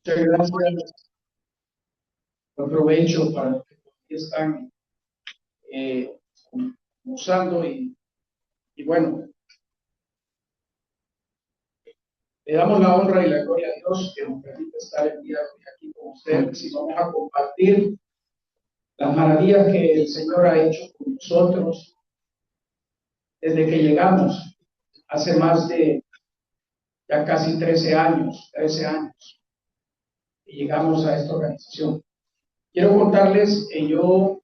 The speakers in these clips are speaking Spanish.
Muchas gracias. Buen provecho para los que todavía están usando y bueno, le damos la honra y la gloria a Dios que nos permite estar el día de hoy aquí con ustedes y vamos a compartir las maravillas que el Señor ha hecho con nosotros desde que llegamos hace más de ya casi 13 años que llegamos a esta organización. Quiero contarles que yo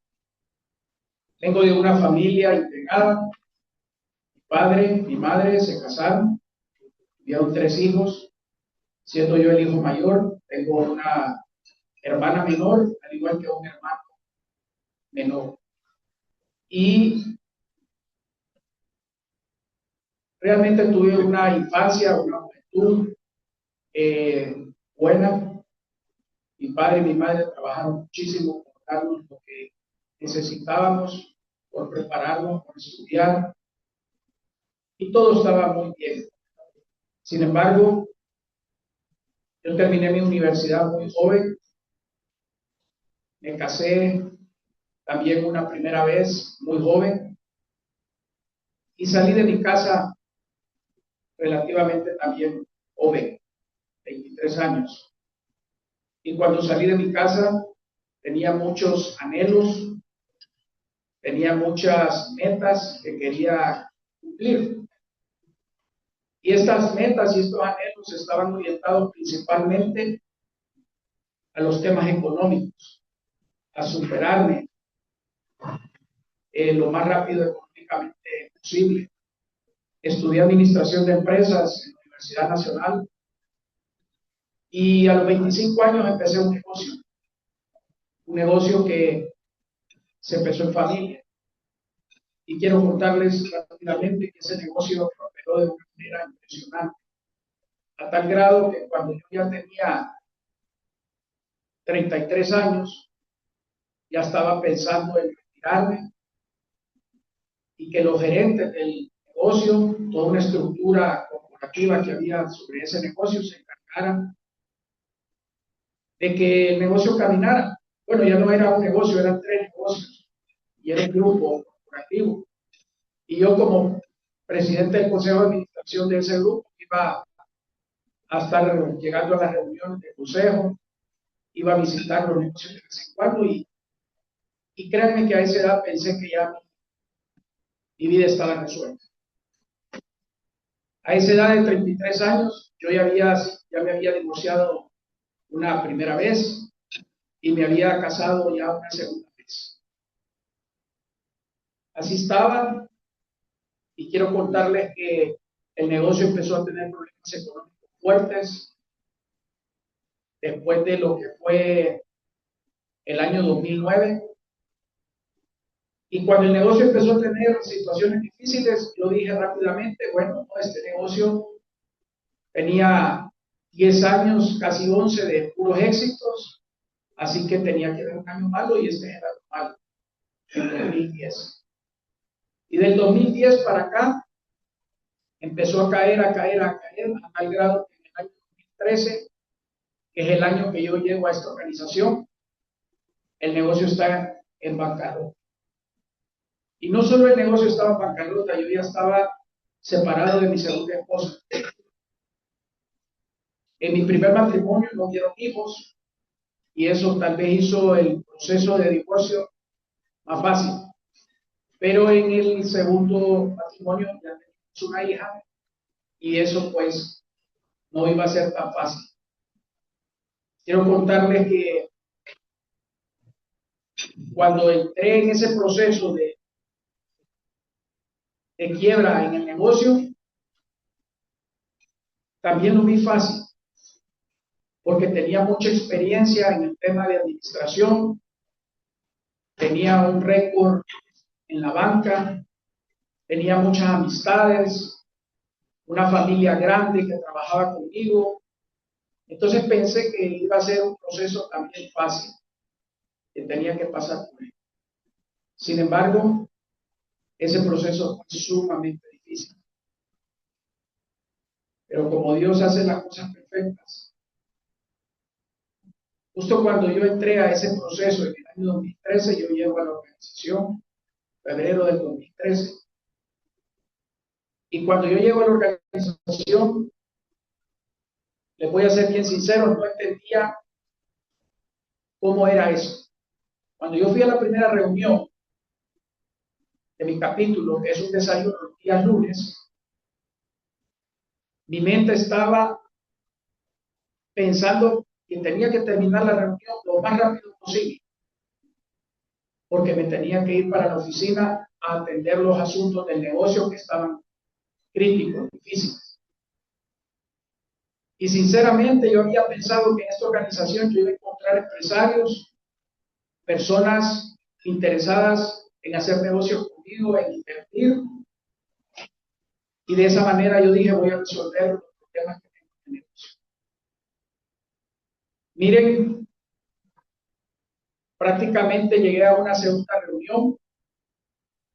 vengo de una familia integrada. Mi padre, mi madre se casaron, tuvieron 3 hijos, siendo yo el hijo mayor. Tengo una hermana menor, al igual que un hermano menor. Y realmente tuve una infancia, una juventud buena. Mi padre y mi madre trabajaron muchísimo por darnos lo que necesitábamos, por prepararnos, por estudiar, y todo estaba muy bien. Sin embargo, yo terminé mi universidad muy joven, me casé también una primera vez muy joven y salí de mi casa relativamente también joven, 23 años. Y cuando salí de mi casa tenía muchos anhelos, tenía muchas metas que quería cumplir. Y estas metas y estos anhelos estaban orientados principalmente a los temas económicos, a superarme lo más rápido económicamente posible. Estudié administración de empresas en la Universidad Nacional y a los 25 años empecé un negocio que se empezó en familia. Y quiero contarles rápidamente que ese negocio prosperó de una manera impresionante, a tal grado que cuando yo ya tenía 33 años, ya estaba pensando en retirarme y que los gerentes del negocio, toda una estructura corporativa que había sobre ese negocio, se encargaran de que el negocio caminara. Bueno, ya no era un negocio, eran 3 negocios y era un grupo corporativo. Y yo como presidente del consejo de administración de ese grupo iba a estar llegando a las reuniones del consejo, iba a visitar los negocios de vez en cuando y créanme que a esa edad pensé que ya mi vida estaba resuelta. A esa edad de 33 años yo ya me había divorciado una primera vez y me había casado ya una segunda vez. Así estaba y quiero contarles que el negocio empezó a tener problemas económicos fuertes después de lo que fue el año 2009. Y cuando el negocio empezó a tener situaciones difíciles, yo dije rápidamente, bueno, este negocio tenía 10 años, casi 11 de puros éxitos, así que tenía que haber un año malo y este era malo, en 2010. Y del 2010 para acá empezó a caer, a tal grado que en el año 2013, que es el año que yo llego a esta organización, el negocio está en bancarrota. Y no solo el negocio estaba en bancarrota, yo ya estaba separado de mi segunda esposa. En mi primer matrimonio no dieron hijos y eso tal vez hizo el proceso de divorcio más fácil. Pero en el segundo matrimonio ya teníamos una hija y eso pues no iba a ser tan fácil. Quiero contarles que cuando entré en ese proceso de quiebra en el negocio, también lo vi fácil, porque tenía mucha experiencia en el tema de administración, tenía un récord en la banca, tenía muchas amistades, una familia grande que trabajaba conmigo. Entonces pensé que iba a ser un proceso también fácil, que tenía que pasar por él. Sin embargo, ese proceso fue sumamente difícil. Pero como Dios hace las cosas perfectas, Justo cuando yo entré a ese proceso en el año 2013, yo llego a la organización, febrero del 2013, y cuando yo llego a la organización, les voy a ser bien sincero, no entendía cómo era eso. Cuando yo fui a la primera reunión de mi capítulo, que es un desayuno los días lunes, mi mente estaba pensando que tenía que terminar la reunión lo más rápido posible, porque me tenía que ir para la oficina a atender los asuntos del negocio que estaban críticos, difíciles. Y sinceramente yo había pensado que en esta organización yo iba a encontrar empresarios, personas interesadas en hacer negocios conmigo, en invertir, y de esa manera yo dije voy a resolver los problemas que tengo en el negocio. Miren, prácticamente llegué a una segunda reunión,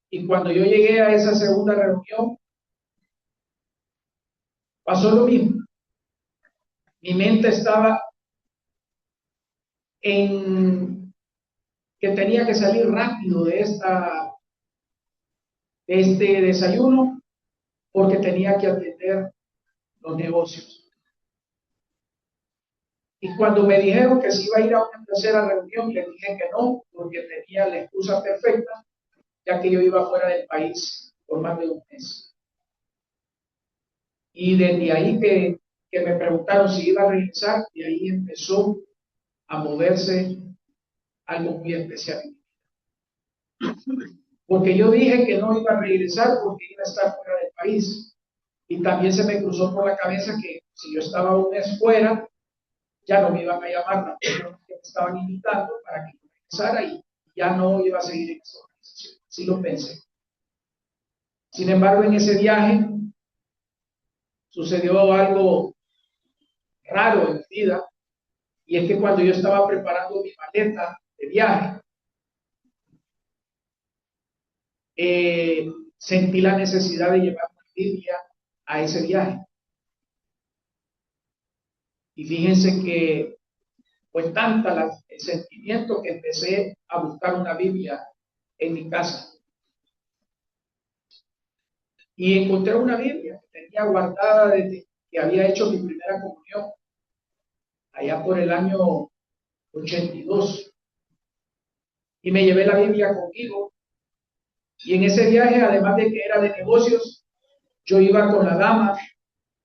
y cuando yo llegué a esa segunda reunión pasó lo mismo. Mi mente estaba en que tenía que salir rápido de este desayuno porque tenía que atender los negocios. Y cuando me dijeron que se iba a ir a una tercera reunión, le dije que no, porque tenía la excusa perfecta, ya que yo iba fuera del país por más de un mes. Y desde ahí que me preguntaron si iba a regresar, y ahí empezó a moverse algo muy especial. Porque yo dije que no iba a regresar porque iba a estar fuera del país. Y también se me cruzó por la cabeza que si yo estaba un mes fuera, ya no me iban a llamar las personas que me estaban invitando para que yo regresara y ya no iba a seguir en esa organización. Así lo pensé. Sin embargo, en ese viaje sucedió algo raro en mi vida, y es que cuando yo estaba preparando mi maleta de viaje, sentí la necesidad de llevar una Biblia a ese viaje. Y fíjense que fue tanta el sentimiento que empecé a buscar una Biblia en mi casa. Y encontré una Biblia que tenía guardada desde que había hecho mi primera comunión, allá por el año 82. Y me llevé la Biblia conmigo. Y en ese viaje, además de que era de negocios, yo iba con la dama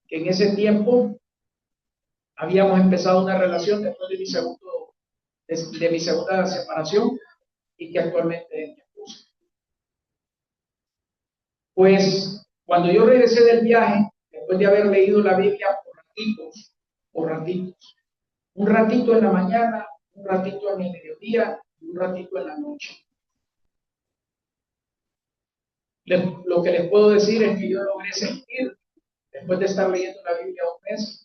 que en ese tiempo habíamos empezado una relación después de mi segunda separación, y que actualmente es mi esposa. Pues cuando yo regresé del viaje, después de haber leído la Biblia por ratitos, un ratito en la mañana, un ratito en el mediodía y un ratito en la noche. Lo que les puedo decir es que yo logré sentir, después de estar leyendo la Biblia un mes,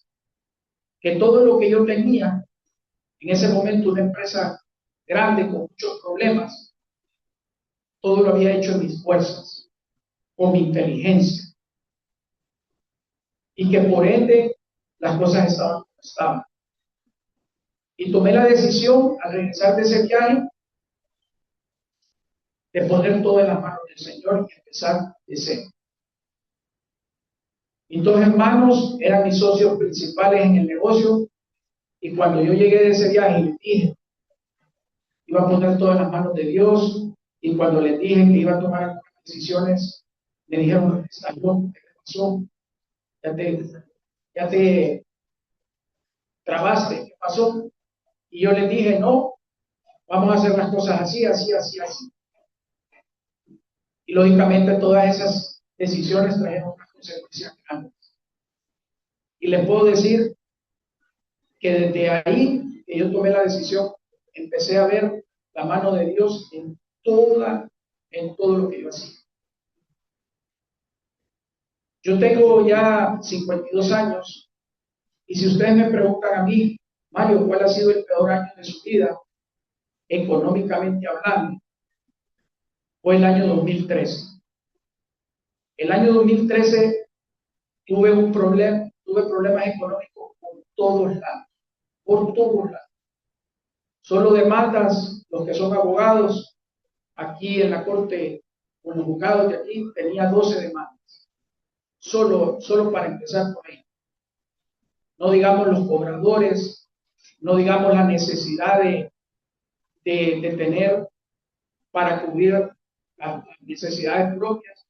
que todo lo que yo tenía, en ese momento una empresa grande con muchos problemas, todo lo había hecho en mis fuerzas, con mi inteligencia, y que por ende las cosas estaban como estaban. Y tomé la decisión al regresar de ese viaje de poner todo en las manos del Señor y empezar de cero. Mis dos hermanos eran mis socios principales en el negocio, y cuando yo llegué de ese viaje les dije, iba a poner todo en las manos de Dios, y cuando les dije que iba a tomar algunas decisiones, me dijeron, ¿estás loco? ¿Qué pasó? Ya te trabaste, ¿qué pasó? Y yo les dije, no, vamos a hacer las cosas así, así, así, así. Y lógicamente todas esas decisiones trajeron unas consecuencias grandes. Y les puedo decir que desde ahí que yo tomé la decisión, empecé a ver la mano de Dios en todo lo que yo hacía. Yo tengo ya 52 años, y si ustedes me preguntan a mí, Mario, ¿cuál ha sido el peor año de su vida, económicamente hablando? Fue el año 2013. El año 2013 tuve problemas económicos por todos lados, Solo demandas los que son abogados. Aquí en la corte, con los juzgados de aquí, tenía 12 demandas. Solo para empezar por ahí. No digamos los cobradores, no digamos la necesidad de tener para cubrir las necesidades propias,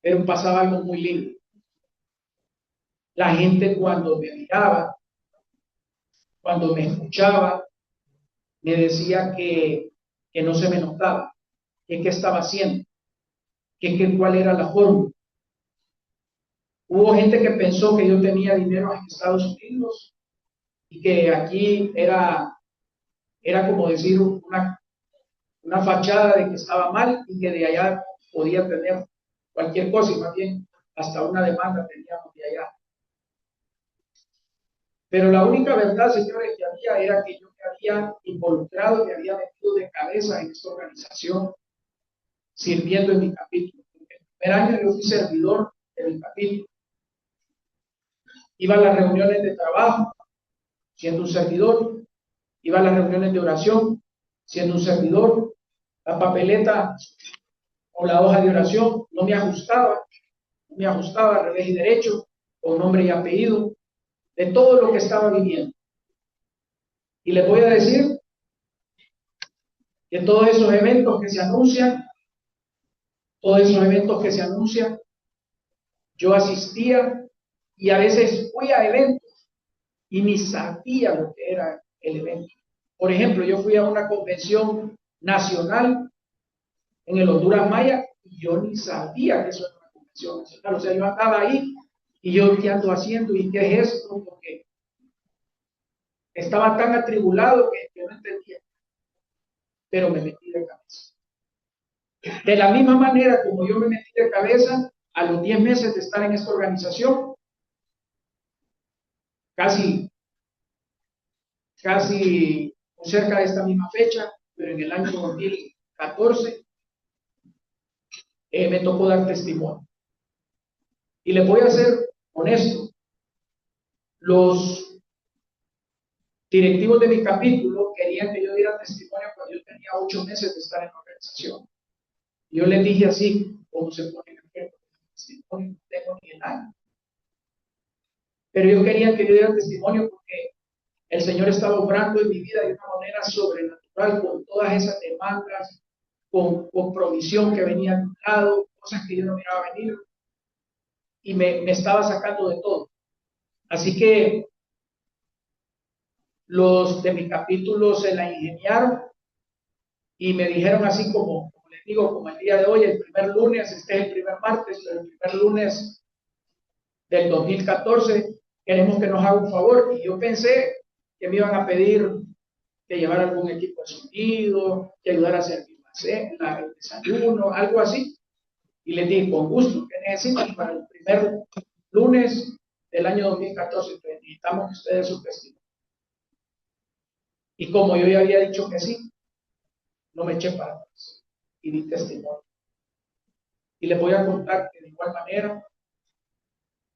pero pasaba algo muy lindo. La gente cuando me miraba, cuando me escuchaba, me decía que no se me notaba, que qué estaba haciendo, que cuál era la forma. Hubo gente que pensó que yo tenía dinero en Estados Unidos y que aquí era como decir una fachada de que estaba mal y que de allá podía tener cualquier cosa, y más bien hasta una demanda teníamos de allá. Pero la única verdad, señores, que había era que yo me había involucrado, me había metido de cabeza en esta organización, sirviendo en mi capítulo. En el primer año yo fui servidor de mi capítulo. Iba a las reuniones de trabajo, siendo un servidor. Iba a las reuniones de oración, siendo un servidor. La papeleta o la hoja de oración no me ajustaba al revés y derecho, con nombre y apellido, de todo lo que estaba viviendo. Y les voy a decir que todos esos eventos que se anuncian, yo asistía y a veces fui a eventos y ni sabía lo que era el evento. Por ejemplo, yo fui a una convención nacional en el Honduras Maya y yo ni sabía que eso era una convención nacional. O sea, yo andaba ahí y yo, ¿qué ando haciendo? ¿Y qué es esto? Porque estaba tan atribulado que no entendía. Pero me metí de cabeza. De la misma manera como yo me metí de cabeza, a los 10 meses de estar en esta organización, casi cerca de esta misma fecha, pero en el año 2014, me tocó dar testimonio. Y les voy a ser honesto, los directivos de mi capítulo querían que yo diera testimonio cuando yo tenía 8 meses de estar en la organización. Yo les dije así, como se pone en el testimonio, no tengo ni el año. Pero yo quería que yo diera testimonio porque el Señor estaba obrando en mi vida de una manera sobrenatural, con todas esas demandas, con provisión que venía de un lado, cosas que yo no miraba venir, y me estaba sacando de todo. Así que los de mi capítulo se la ingeniaron y me dijeron así como les digo, como el día de hoy, el primer lunes, este es el primer martes, pero el primer lunes del 2014, queremos que nos haga un favor. Y yo pensé que me iban a pedir que llevara algún equipo de sonido, que ayudara a servir el desayuno, algo así. Y les dije, con gusto, que necesitan para el primer lunes del año 2014, entonces necesitamos que ustedes su testimonio. Y como yo ya había dicho que sí, no me eché para atrás y di testimonio. Y les voy a contar que de igual manera,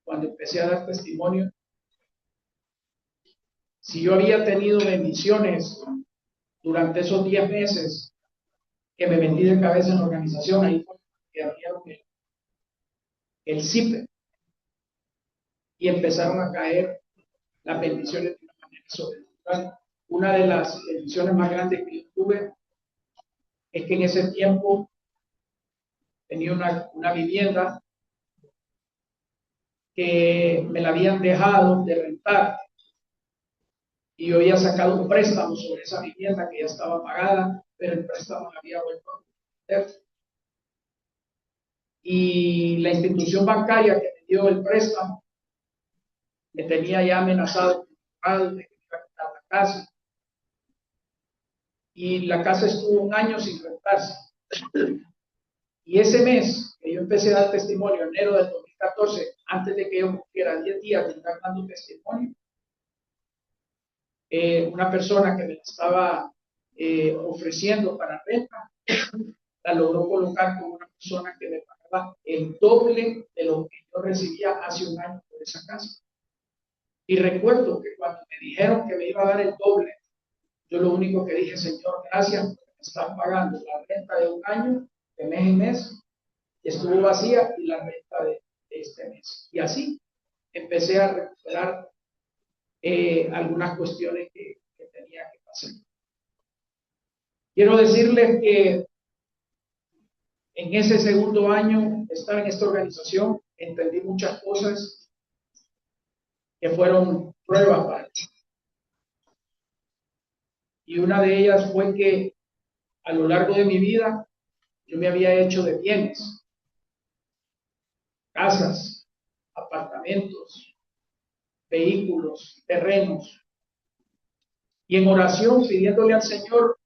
cuando empecé a dar testimonio, si yo había tenido bendiciones durante esos 10 meses que me metí de cabeza en la organización, ahí fue que abrieron el CIPE y empezaron a caer las bendiciones de una manera sobrenatural. Una de las bendiciones más grandes que yo tuve es que en ese tiempo tenía una vivienda que me la habían dejado de rentar y yo había sacado un préstamo sobre esa vivienda que ya estaba pagada, pero el préstamo me había vuelto a perder. Y la institución bancaria que me dio el préstamo me tenía ya amenazado de que me iba a quitar la casa. Y la casa estuvo 1 año sin rentarse. Y ese mes que yo empecé a dar testimonio, enero del 2014, antes de que yo cumpliera 10 días de estar dando testimonio, una persona que me estaba ofreciendo para renta, la logró colocar con una persona que me pagaba el doble de lo que yo recibía hace 1 año por esa casa. Y recuerdo que cuando me dijeron que me iba a dar el doble, Yo lo único que dije, Señor, gracias, porque me están pagando la renta de un año, de mes en mes, y estuvo vacía, y la renta de este mes. Y así empecé a recuperar algunas cuestiones que tenía que pasar. Quiero decirles que en ese segundo año de estar en esta organización, entendí muchas cosas que fueron pruebas para mí. Y una de ellas fue que a lo largo de mi vida yo me había hecho de bienes, casas, apartamentos, vehículos, terrenos. Y en oración pidiéndole al Señor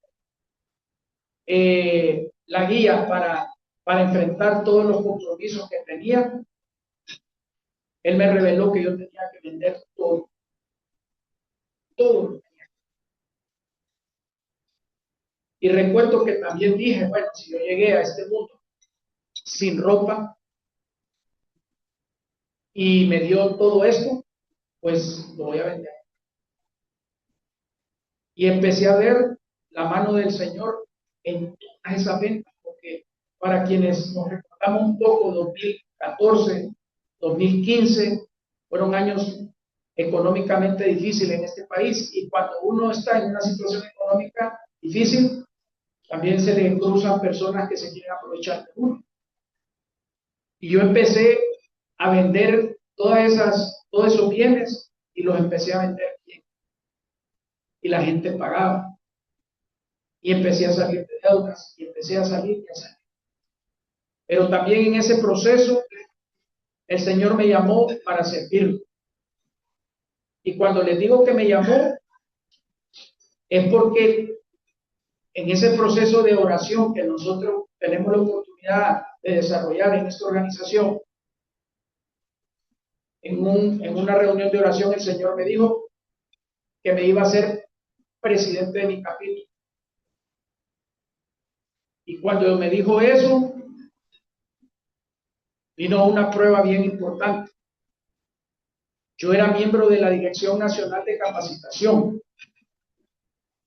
la guía para enfrentar todos los compromisos que tenía, Él me reveló que yo tenía que vender todo, todo. Y recuerdo que también dije, bueno, si yo llegué a este mundo sin ropa y me dio todo esto, pues lo voy a vender. Y empecé a ver la mano del Señor en todas esas ventas, porque para quienes nos recordamos un poco, 2014, 2015, fueron años económicamente difíciles en este país, y cuando uno está en una situación económica difícil, también se le cruzan personas que se quieren aprovechar de uno. Y yo empecé a vender todos esos bienes, y los empecé a vender bien. Y la gente pagaba. Y empecé a salir de deudas, y empecé a salir y a salir. Pero también en ese proceso, el Señor me llamó para servirlo. Y cuando les digo que me llamó, es porque en ese proceso de oración que nosotros tenemos la oportunidad de desarrollar en esta organización, en una reunión de oración, el Señor me dijo que me iba a ser presidente de mi capítulo. Y cuando me dijo eso, vino una prueba bien importante. Yo era miembro de la Dirección Nacional de Capacitación.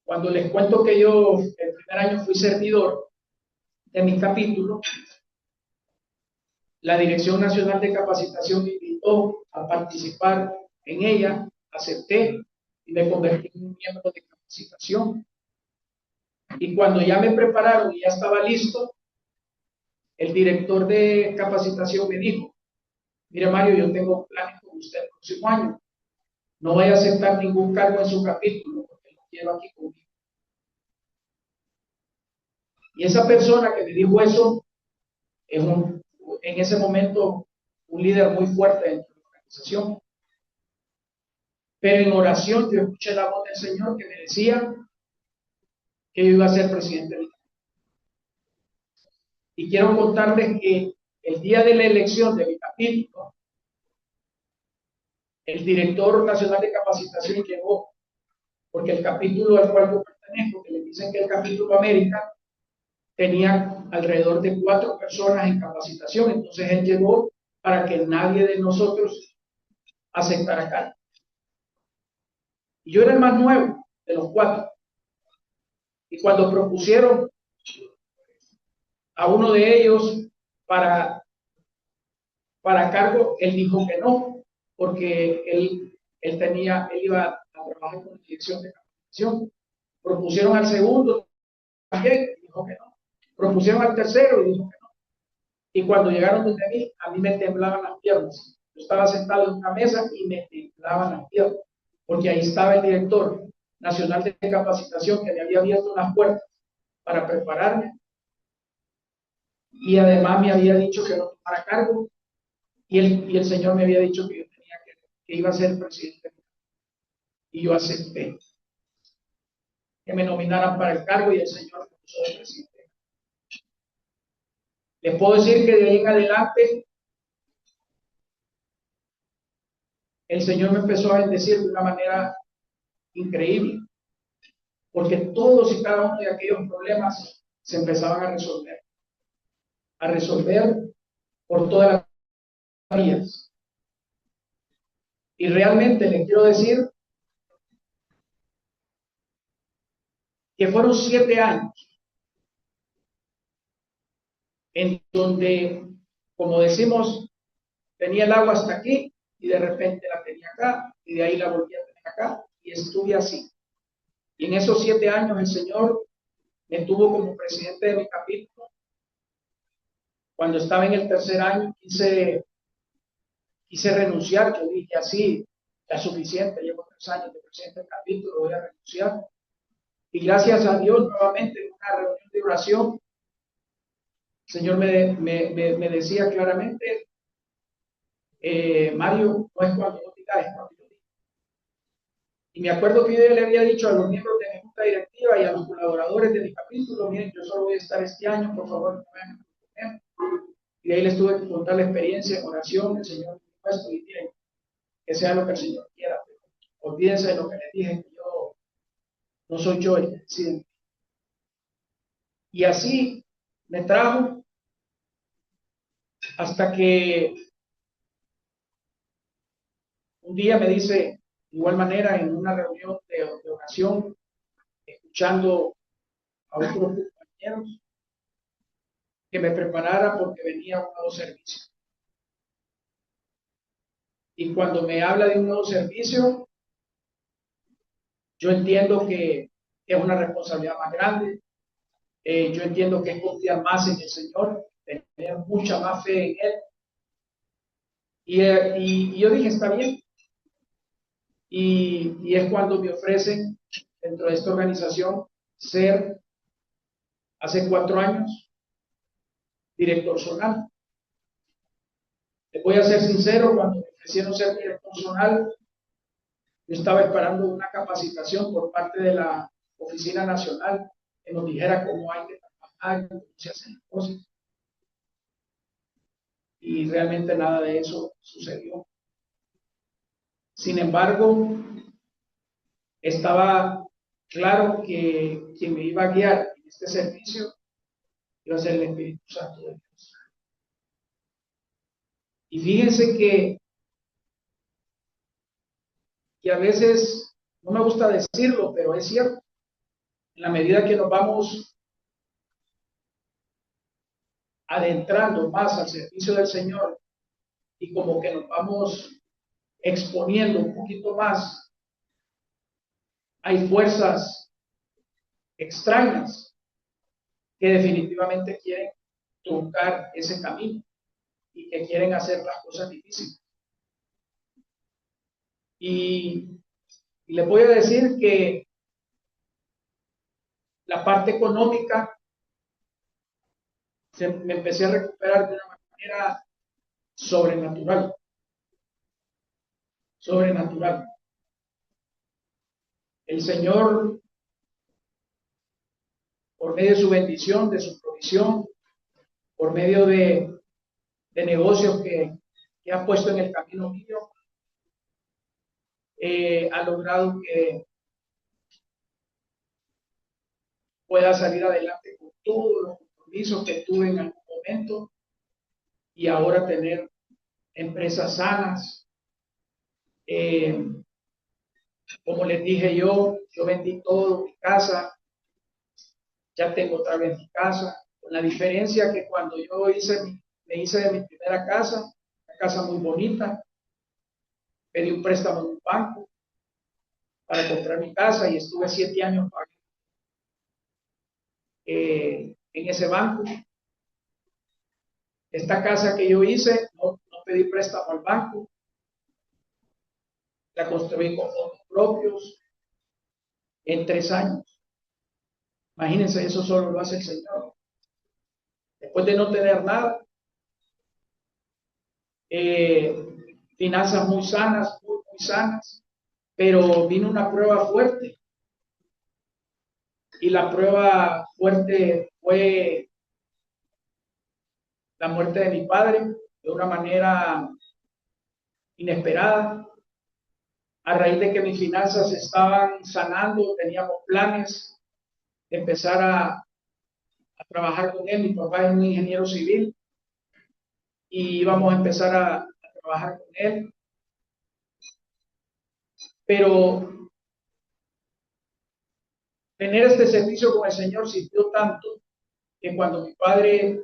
Cuando les cuento que yo el primer año fui servidor de mi capítulo, la Dirección Nacional de Capacitación me invitó a participar en ella, acepté y me convertí en un miembro de capacitación. Y cuando ya me prepararon y ya estaba listo, el director de capacitación me dijo, mire Mario, yo tengo planes con usted el próximo año, no vaya a aceptar ningún cargo en su capítulo porque lo quiero aquí conmigo. Y esa persona que me dijo eso es en ese momento un líder muy fuerte dentro de la organización. Pero en oración yo escuché la voz del Señor que me decía que yo iba a ser presidente del capítulo. Y quiero contarles que el día de la elección de mi capítulo, el director nacional de capacitación llegó, porque el capítulo al cual yo pertenezco, que le dicen que el capítulo América, tenía alrededor de 4 personas en capacitación. Entonces él llegó para que nadie de nosotros aceptara cargo. Y yo era el más nuevo de los 4. Y cuando propusieron a uno de ellos para cargo, él dijo que no, porque él iba a trabajar con la dirección de capacitación. Propusieron al segundo también, y dijo que no. Propusieron al tercero y dijo que no. Y cuando llegaron donde mí, a mí me temblaban las piernas. Yo estaba sentado en una mesa y me temblaban las piernas, porque ahí estaba el director nacional de capacitación que me había abierto las puertas para prepararme, y además me había dicho que no tomara cargo, y el Señor me había dicho que yo tenía que iba a ser presidente. Y yo acepté que me nominaran para el cargo, y el Señor me puso de presidente. Les puedo decir que de ahí en adelante el Señor me empezó a bendecir de una manera increíble, porque todos y cada uno de aquellos problemas se empezaban a resolver por todas las vías. Y realmente les quiero decir que fueron 7 años en donde, como decimos, tenía el agua hasta aquí y de repente la tenía acá y de ahí la volví a tener acá y estuve así. Y en esos 7 años el Señor me tuvo como presidente de mi capítulo. Cuando estaba en el tercer año quise renunciar. Yo dije así, ya es suficiente, llevo 3 años de presidente del capítulo, voy a renunciar. Y gracias a Dios, nuevamente en una reunión de oración, el Señor me decía claramente, Mario, no es cuando yo diga, es cuando yo diga. Y me acuerdo que yo le había dicho a los miembros de mi junta directiva y a los colaboradores de mi capítulo, miren, yo solo voy a estar este año, por favor, no me hagan proponer. Y de ahí les tuve que contar la experiencia en oración, el Señor me puesto y miren, que sea lo que el Señor quiera. Pero olvídense de lo que les dije, que yo no soy yo el que decide. Y así me trajo hasta que un día me dice, de igual manera, en una reunión de oración, escuchando a otros compañeros, que me preparara porque venía un nuevo servicio. Y cuando me habla de un nuevo servicio, yo entiendo que es una responsabilidad más grande. Yo entiendo que es confiar más en el Señor, tener mucha más fe en Él. Y yo dije, está bien. Y es cuando me ofrecen dentro de esta organización ser, hace 4 años, director zonal. Les voy a ser sincero, cuando me ofrecieron ser director zonal, yo estaba esperando una capacitación por parte de la Oficina Nacional que nos dijera cómo hay que trabajar, cómo se hacen las cosas. Y realmente nada de eso sucedió. Sin embargo, estaba claro que quien me iba a guiar en este servicio iba a ser el Espíritu Santo de Dios. Y fíjense que a veces, no me gusta decirlo, pero es cierto, en la medida que nos vamos adentrando más al servicio del Señor y como que nos vamos exponiendo un poquito más, hay fuerzas extrañas que definitivamente quieren truncar ese camino y que quieren hacer las cosas difíciles. Y les voy a decir que la parte económica me empecé a recuperar de una manera sobrenatural. Sobrenatural. El Señor, por medio de su bendición, de su provisión, por medio de negocios que ha puesto en el camino mío, ha logrado que pueda salir adelante con todos los compromisos que tuve en algún momento y ahora tener empresas sanas. Como les dije yo vendí todo, mi casa, ya tengo otra vez mi casa, con la diferencia que cuando yo me hice de mi primera casa, una casa muy bonita, pedí un préstamo en un banco para comprar mi casa y estuve 7 años pagando en ese banco. Esta casa que yo hice, no pedí préstamo al banco, la construí con fondos propios en 3 años. Imagínense, eso solo lo hace el Señor. Después de no tener nada, finanzas muy sanas, muy sanas, pero vino una prueba fuerte. Y la prueba fuerte fue la muerte de mi padre de una manera inesperada. A raíz de que mis finanzas estaban sanando, teníamos planes de empezar a trabajar con él. Mi papá es un ingeniero civil y íbamos a empezar a trabajar con él. Pero tener este servicio con el Señor sirvió tanto que cuando mi padre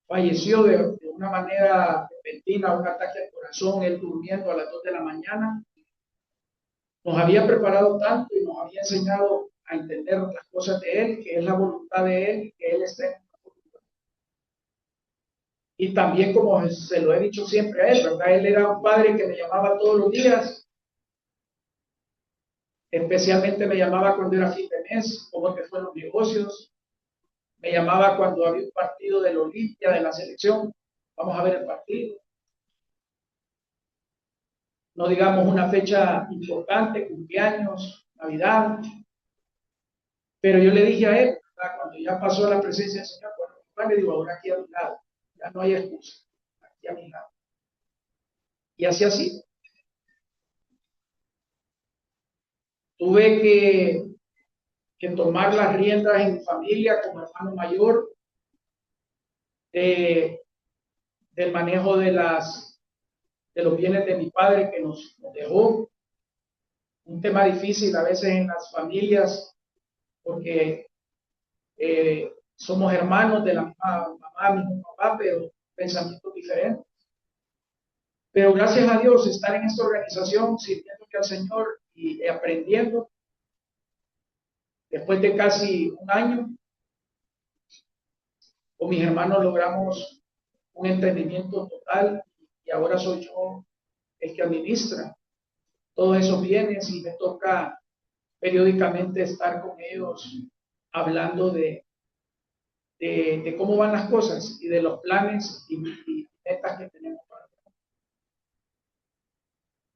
falleció de una manera repentina, un ataque al corazón, él durmiendo a las 2 de la mañana, nos había preparado tanto y nos había enseñado a entender las cosas de él, que es la voluntad de él, que él está en la voluntad. Y también, como se lo he dicho siempre a él, ¿verdad? Él era un padre que me llamaba todos los días, especialmente me llamaba cuando era fin de mes, cómo te fueron los negocios, me llamaba cuando había un partido de la Olimpia, de la selección, vamos a ver el partido. No digamos una fecha importante, cumpleaños, Navidad. Pero yo le dije a él, ¿verdad? Cuando ya pasó a la presencia del Señor, bueno, papá, le digo, ahora aquí a mi lado, ya no hay excusa, aquí a mi lado. Y así. Tuve que tomar las riendas en mi familia como hermano mayor del manejo de los bienes de mi padre que nos dejó. Un tema difícil a veces en las familias porque somos hermanos de la misma mamá, mismo papá, pero pensamientos diferentes. Pero gracias a Dios, estar en esta organización, sirviendo al Señor y aprendiendo, después de casi un año, con mis hermanos logramos un entendimiento total y ahora soy yo el que administra todos esos bienes y me toca periódicamente estar con ellos hablando de cómo van las cosas y de los planes y metas que tenemos para el futuro.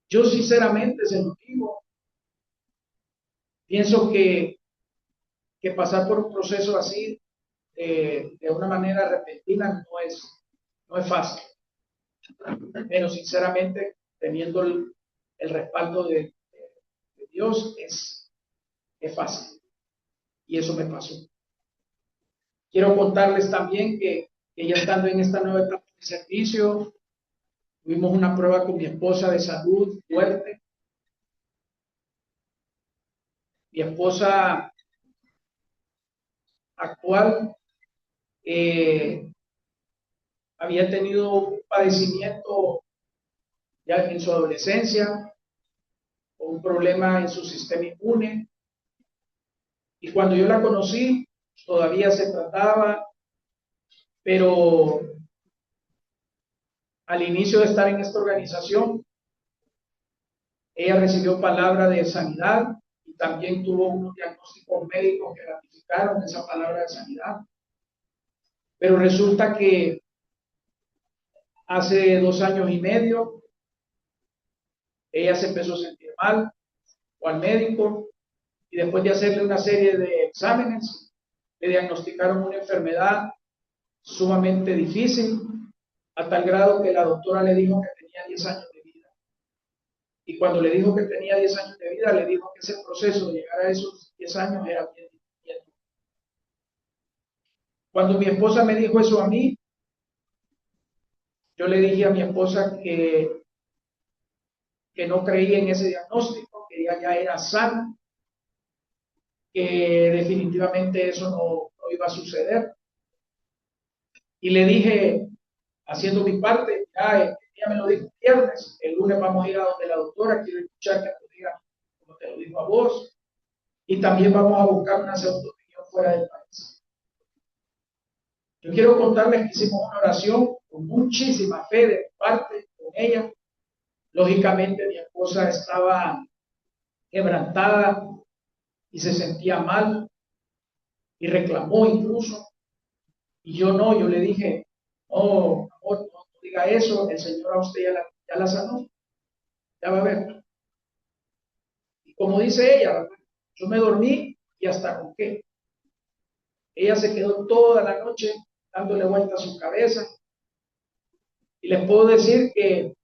Yo sinceramente, se lo digo, pienso que pasar por un proceso así de una manera repentina no es fácil, pero sinceramente teniendo el respaldo de Dios es fácil y eso me pasó. Quiero contarles también que ya estando en esta nueva etapa de servicio, tuvimos una prueba con mi esposa de salud fuerte. Mi esposa actual había tenido un padecimiento ya en su adolescencia, un problema en su sistema inmune, y cuando yo la conocí, todavía se trataba, pero al inicio de estar en esta organización, ella recibió palabra de sanidad y también tuvo unos diagnósticos médicos que ratificaron esa palabra de sanidad. Pero resulta que hace 2 años y medio, ella se empezó a sentir mal, fue al médico y después de hacerle una serie de exámenes, le diagnosticaron una enfermedad sumamente difícil, a tal grado que la doctora le dijo que tenía 10 años de vida. Y cuando le dijo que tenía 10 años de vida, le dijo que ese proceso de llegar a esos 10 años era bien difícil. Cuando mi esposa me dijo eso a mí, yo le dije a mi esposa que no creía en ese diagnóstico, que ella ya era sana, que definitivamente eso no iba a suceder. Y le dije, haciendo mi parte, ya ella me lo dijo el viernes, el lunes vamos a ir a donde la doctora, quiero escuchar que te lo diga como te lo dijo a vos, y también vamos a buscar una segunda opinión fuera del país. Yo quiero contarles que hicimos una oración con muchísima fe de parte con ella. Lógicamente mi esposa estaba quebrantada y se sentía mal y reclamó incluso. Y yo le dije, no, amor, no diga eso, el Señor a usted ya la sanó, ya va a ver. Y como dice ella, yo me dormí y hasta ronqué. Ella se quedó toda la noche dándole vuelta a su cabeza. Y les puedo decir que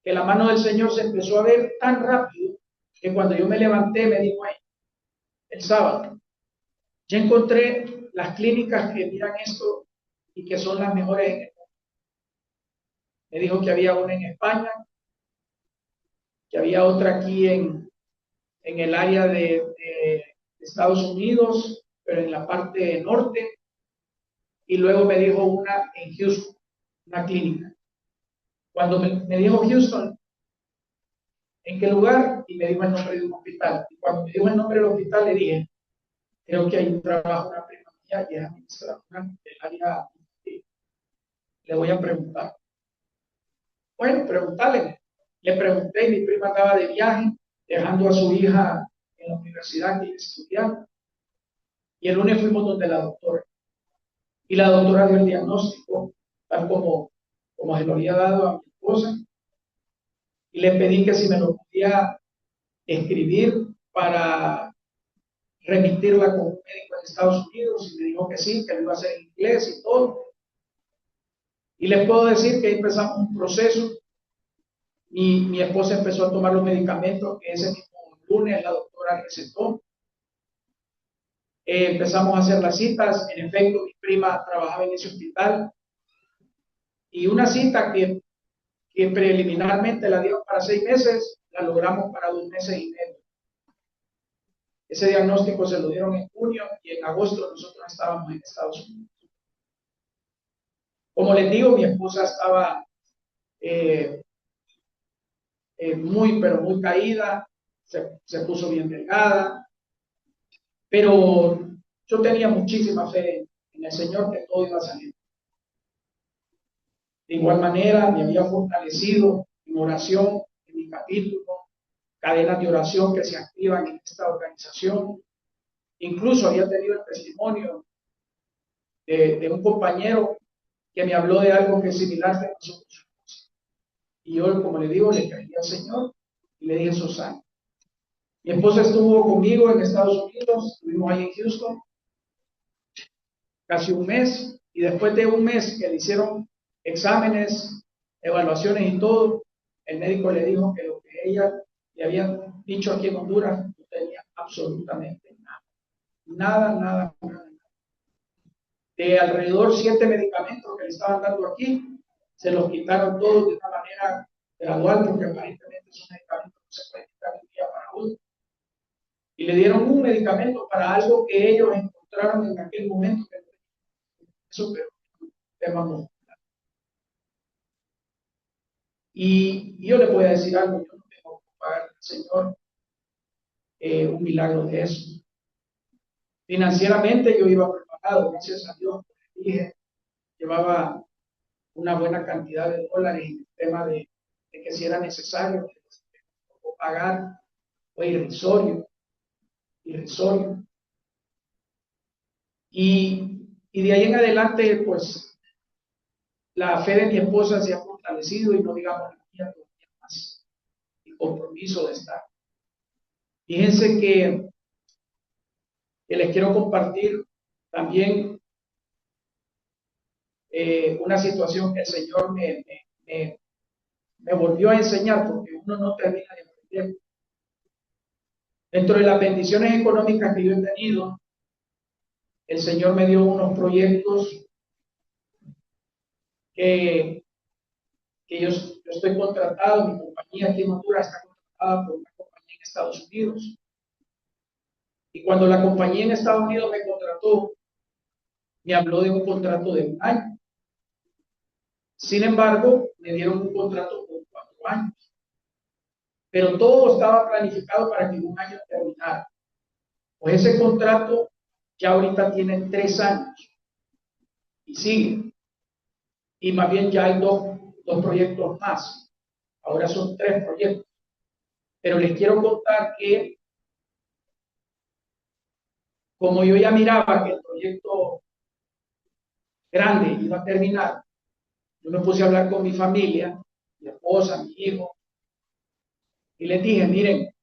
la mano del Señor se empezó a ver tan rápido que cuando yo me levanté me dijo, el sábado, ya encontré las clínicas que miran esto y que son las mejores en el mundo. Me dijo que había una en España, que había otra aquí en el área de Estados Unidos, pero en la parte norte, y luego me dijo una en Houston, una clínica. Cuando me dijo Houston, ¿en qué lugar? Y me dijo el nombre de un hospital. Y cuando me dijo el nombre del hospital, le dije, creo que hay un trabajo, una prima mía, y es administradora del área. Le voy a preguntar. Bueno, preguntarle. Le pregunté y mi prima estaba de viaje, dejando a su hija en la universidad que estudiaba. Y el lunes fuimos donde la doctora. Y la doctora dio el diagnóstico, tal como se lo había dado a mi esposa. Y le pedí que si me lo podía escribir para remitirla con un médico en Estados Unidos. Y me dijo que sí, que lo iba a hacer en inglés y todo. Y les puedo decir que empezamos un proceso. Y mi esposa empezó a tomar los medicamentos que ese mismo lunes la doctora recetó. Empezamos a hacer las citas. En efecto, mi prima trabajaba en ese hospital. Y una cita que preliminarmente la dieron para 6 meses, la logramos para 2 meses y medio. Ese diagnóstico se lo dieron en junio y en agosto nosotros estábamos en Estados Unidos. Como les digo, mi esposa estaba pero muy caída, se puso bien delgada, pero yo tenía muchísima fe en el Señor que todo iba a salir. De igual manera, me había fortalecido en oración, en mi capítulo, cadenas de oración que se activan en esta organización. Incluso había tenido el testimonio de un compañero que me habló de algo que es similar que pasó con su esposa. Y yo, como le digo, le creí al Señor y le dije Susana. Mi esposa estuvo conmigo en Estados Unidos, estuvimos ahí en Houston, casi un mes, y después de un mes que le hicieron exámenes, evaluaciones y todo, el médico le dijo que lo que ella le habían dicho aquí en Honduras no tenía absolutamente nada. Nada. De alrededor 7 medicamentos que le estaban dando aquí, se los quitaron todos de una manera gradual, porque aparentemente esos medicamentos no se pueden quitar de un día para otro. Y le dieron un medicamento para algo que ellos encontraron en aquel momento, que eso, pero tema muscular. Y yo le voy a decir algo, yo no tengo que pagar al Señor un milagro de eso. Financieramente yo iba preparado, gracias a Dios, dije, llevaba una buena cantidad de dólares en el tema de que si era necesario pagar, fue irrisorio. Y de ahí en adelante, pues, la fe de mi esposa se ha fortalecido y no digamos la mía todavía más. El compromiso de estar. Fíjense que les quiero compartir también una situación que el Señor me volvió a enseñar, porque uno no termina de aprender. Dentro de las bendiciones económicas que yo he tenido, el Señor me dio unos proyectos que yo estoy contratado, mi compañía aquí en Honduras está contratada por una compañía en Estados Unidos. Y cuando la compañía en Estados Unidos me contrató, me habló de un contrato de 1 año. Sin embargo, me dieron un contrato por 4 años. Pero todo estaba planificado para que en 1 año terminara. Pues ese contrato ya ahorita tiene 3 años y sigue. Y más bien ya hay dos proyectos más. Ahora son 3 proyectos. Pero les quiero contar que, como yo ya miraba que el proyecto grande iba a terminar, yo me puse a hablar con mi familia, mi esposa, mi hijo, y les dije, miren,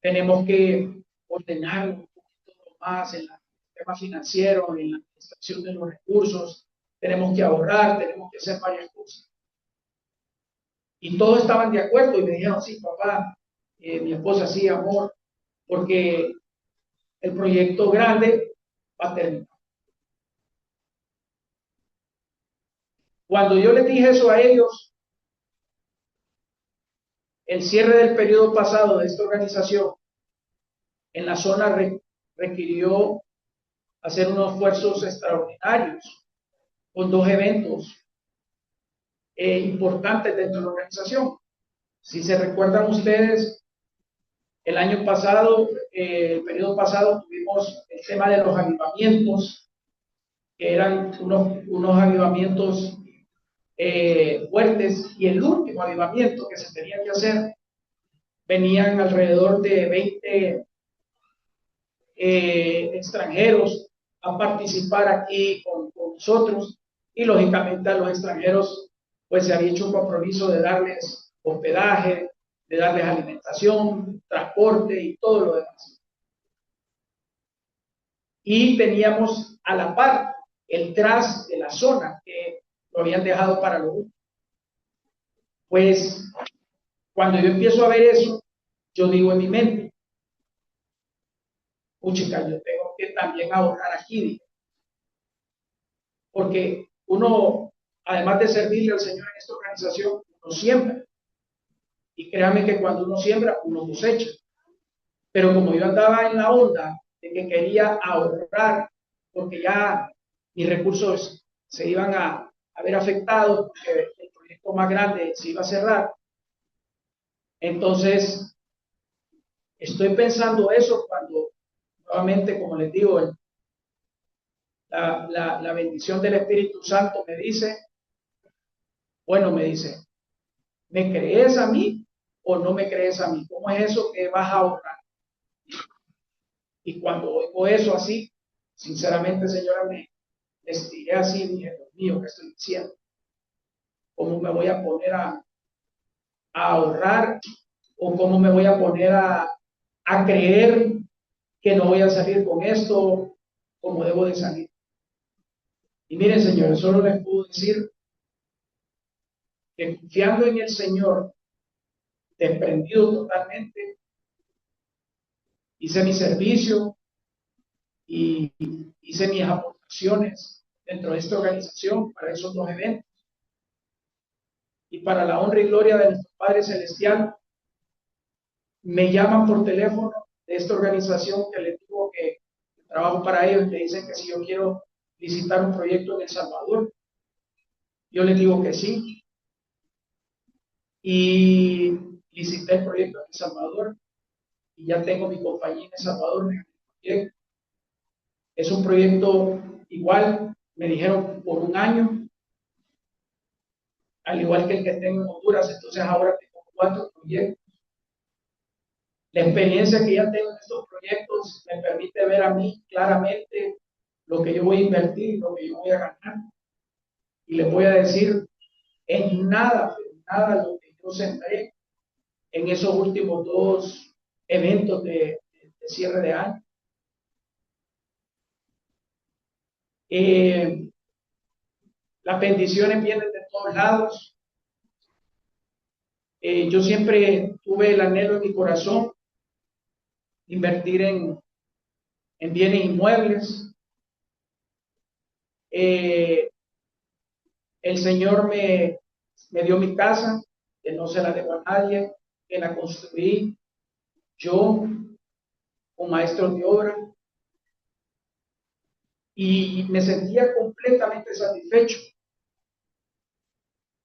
tenemos que ordenar un poquito más en el tema financiero, en la administración de los recursos, tenemos que ahorrar, tenemos que hacer varias cosas. Y todos estaban de acuerdo y me dijeron, sí, papá, mi esposa, sí, amor, porque el proyecto grande va a terminar. Cuando yo les dije eso a ellos, el cierre del periodo pasado de esta organización en la zona requirió hacer unos esfuerzos extraordinarios con dos eventos importantes dentro de la organización. Si se recuerdan ustedes, el año pasado, el periodo pasado, tuvimos el tema de los avivamientos, que eran unos avivamientos fuertes, y el último avivamiento que se tenía que hacer, venían alrededor de 20 extranjeros a participar aquí con nosotros, y lógicamente a los extranjeros pues se había hecho un compromiso de darles hospedaje, de darles alimentación, transporte y todo lo demás. Y teníamos a la par el tras de la zona que lo habían dejado para lo último. Pues cuando yo empiezo a ver eso, yo digo en mi mente, puchica, yo tengo que también ahorrar aquí, porque uno, además de servirle al Señor en esta organización, uno siembra. Y créanme que cuando uno siembra, uno cosecha. Pero como yo andaba en la onda de que quería ahorrar, porque ya mis recursos se iban a ver afectados, porque el proyecto más grande se iba a cerrar, entonces estoy pensando eso cuando nuevamente, como les digo, la bendición del Espíritu Santo me dice, bueno, me dice, ¿me crees a mí o no me crees a mí? ¿Cómo es eso que vas a ahorrar? Y cuando oigo eso así, sinceramente, señora, me estiré así, dije, Dios mío, ¿qué estoy diciendo? ¿Cómo me voy a poner a ahorrar? ¿O cómo me voy a poner a creer que no voy a salir con esto como debo de salir? Y miren, señores, solo les puedo decir que confiando en el Señor, desprendido totalmente, hice mi servicio y hice mis aportaciones dentro de esta organización para esos dos eventos. Y para la honra y gloria de nuestro Padre Celestial, me llaman por teléfono de esta organización que les digo que trabajo para ellos, me dicen que si yo quiero licitar un proyecto en El Salvador, yo les digo que sí. Y licité el proyecto en El Salvador y ya tengo mi compañía en El Salvador. Es un proyecto igual, me dijeron por un año, al igual que el que tengo en Honduras, entonces ahora tengo 4 proyectos. La experiencia que ya tengo en estos proyectos me permite ver a mí claramente lo que yo voy a invertir, lo que yo voy a ganar. Y les voy a decir, es nada, nada lo que yo sembré en esos últimos 2 eventos de cierre de año. Las bendiciones vienen de todos lados. Yo siempre tuve el anhelo en mi corazón de invertir en bienes inmuebles. El Señor me dio mi casa, que no se la debo a nadie, que la construí yo con maestros de obra, y me sentía completamente satisfecho.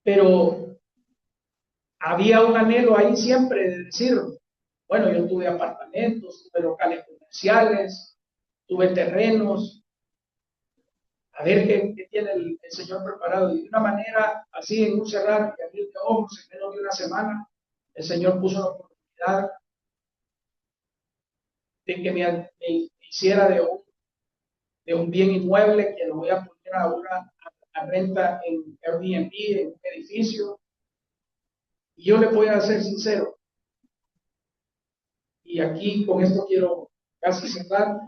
Pero había un anhelo ahí siempre de decir, bueno, yo tuve apartamentos, tuve locales comerciales, tuve terrenos, a ver qué tiene el Señor preparado. Y de una manera así, en un cerrar y abrir de ojos, en menos de una semana, el Señor puso la oportunidad de que me hiciera de un bien inmueble que lo voy a poner ahora a renta en Airbnb, en un edificio. Y yo le voy a ser sincero, y aquí con esto quiero casi cerrar.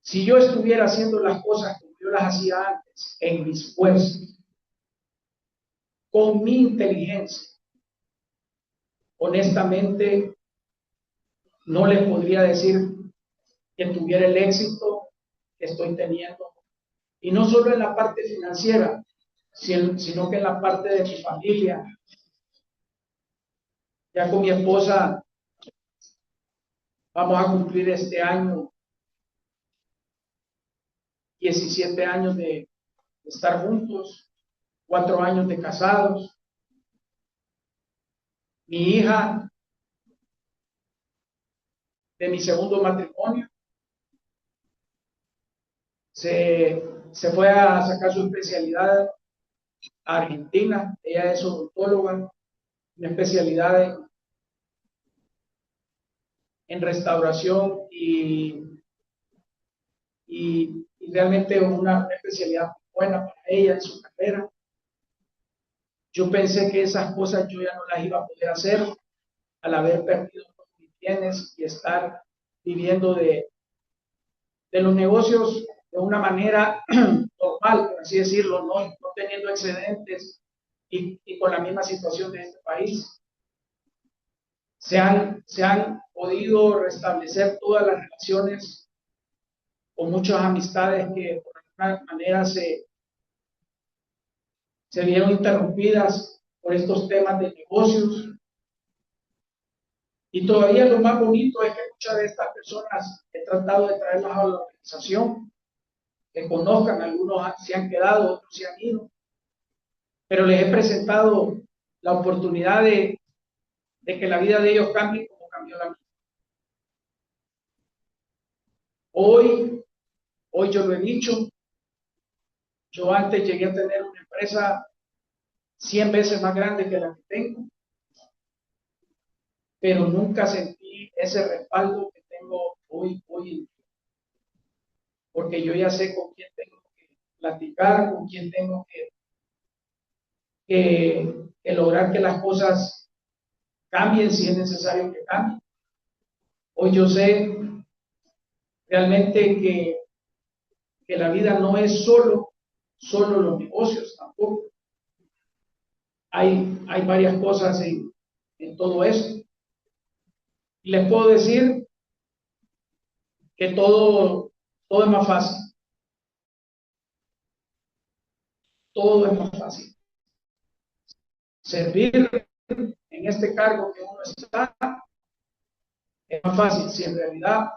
Si yo estuviera haciendo las cosas como yo las hacía antes, en mis fuerzas, con mi inteligencia, honestamente, no les podría decir que tuviera el éxito que estoy teniendo. Y no solo en la parte financiera, sino que en la parte de mi familia. Ya con mi esposa Vamos a cumplir este año 17 años de estar juntos, 4 años de casados. Mi hija de mi segundo matrimonio se fue a sacar su especialidad a Argentina. Ella es odontóloga, una especialidad en restauración y realmente una especialidad muy buena para ella en su carrera. Yo pensé que esas cosas yo ya no las iba a poder hacer al haber perdido todos mis bienes y estar viviendo de los negocios de una manera normal, por así decirlo, no teniendo excedentes y con la misma situación de este país. Se han podido restablecer todas las relaciones con muchas amistades que por alguna manera se vieron interrumpidas por estos temas de negocios. Y todavía lo más bonito es que muchas de estas personas he tratado de traerlas a la organización, que conozcan, algunos se han quedado, otros se han ido, pero les he presentado la oportunidad de que la vida de ellos cambie como cambió la mía. Hoy yo lo he dicho, yo antes llegué a tener una empresa 100 veces más grande que la que tengo, pero nunca sentí ese respaldo que tengo hoy en día, porque yo ya sé con quién tengo que platicar, con quién tengo que lograr que las cosas cambien si es necesario que cambien. Hoy yo sé realmente que la vida no es solo los negocios, tampoco. Hay varias cosas en todo eso. Y les puedo decir que todo es más fácil. Todo es más fácil. Servir en este cargo que uno está es más fácil si en realidad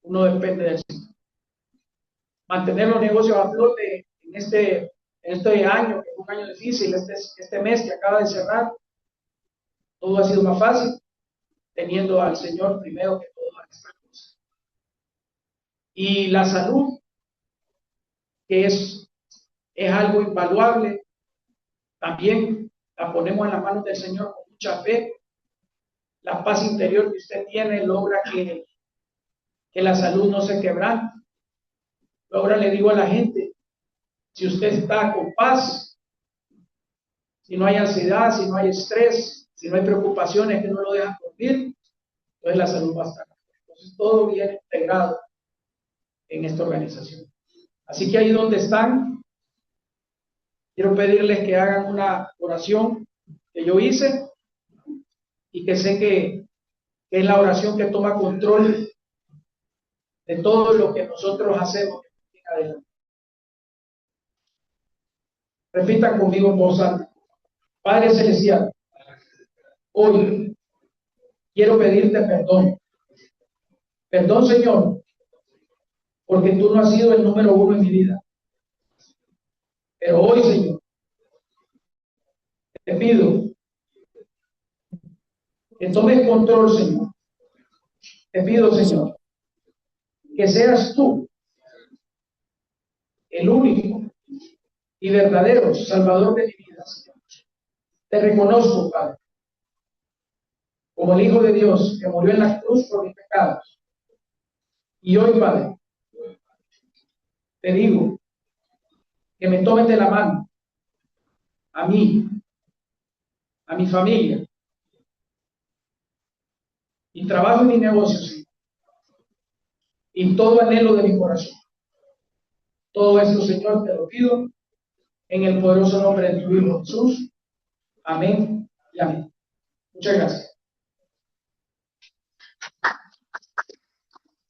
uno depende del Señor. Mantener los negocios a flote en este año, que es un año difícil, este mes que acaba de cerrar, todo ha sido más fácil teniendo al Señor primero que todas estas cosas. Y la salud, que es algo invaluable, también la ponemos en las manos del Señor con mucha fe. La paz interior que usted tiene logra que la salud no se quebrante. Ahora le digo a la gente, si usted está con paz, si no hay ansiedad, si no hay estrés, si no hay preocupaciones que no lo dejan dormir, entonces la salud va a estar. Entonces todo viene integrado en esta organización. Así que ahí donde están, quiero pedirles que hagan una oración que yo hice y que sé que es la oración que toma control de todo lo que nosotros hacemos. Repitan conmigo en voz alta. Padre Celestial, hoy quiero pedirte perdón. Perdón, Señor, porque tú no has sido el número uno en mi vida. Pero hoy, Señor, te pido que tomes control, Señor. Te pido, Señor, que seas tú el único y verdadero Salvador de mi vida, Señor. Te reconozco, Padre, como el Hijo de Dios que murió en la cruz por mis pecados. Y hoy, Padre, te digo que me tomes de la mano a mí, a mi familia, y trabajo en mi negocio, Señor, y todo anhelo de mi corazón. Todo esto, Señor, te lo pido en el poderoso nombre de tu Hijo Jesús. Amén y amén. Muchas gracias.